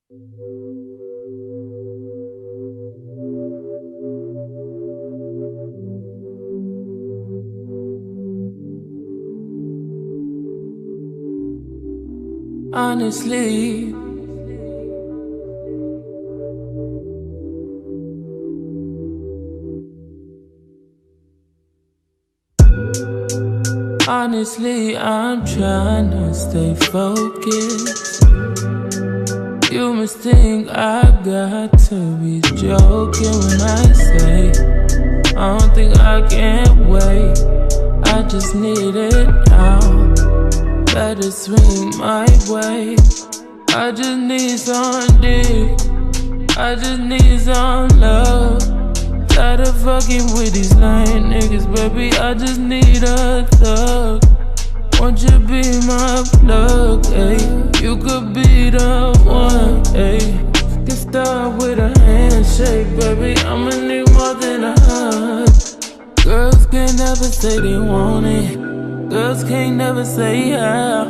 Honestly, I'm trying to stay focused. You must think I got to be joking when I say I don't think I can wait. I just need it now. Better swing my way. I just need some dick. I just need some love. Tired of fucking with these lying niggas, baby. I just need a thug. Won't you be my plug, ayy? You could be the one, ayy. Can start with a handshake, baby. I'ma need more than a hug. Girls can't never say they want it. Girls can't never say how.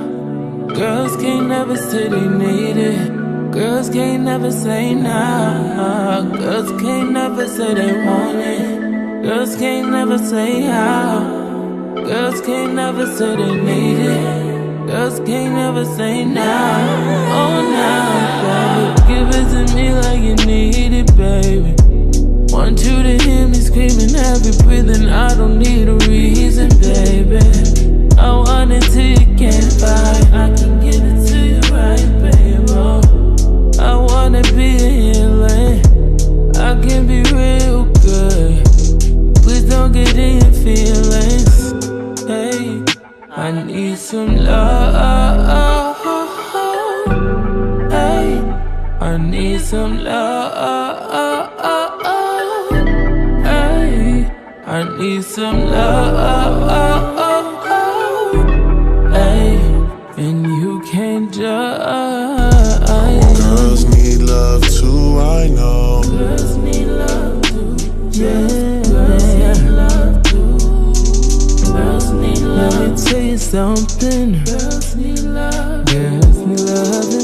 Girls can't never say they need it. Girls can't never say nah. Girls can't never say they want it. Girls can't never say how. Girls can't never say they need it. Girls can't never say nah. Oh nah, baby, give it to me like you need it, baby. Want you to hear me screaming, heavy breathing. I don't need a reason, baby. I want it till you can't fight. I can give it to you right, baby. I wanna be a healing. I can be real good. Please don't get in your feelings. Hey, I need some love. Hey, I need some love. Hey, I need some love. Hey, and you can't judge. Girls need love too, I know. Girls need love too. Yeah, girls need love too. Girls need love. Let me tell you something. Girls need love. Girls need love.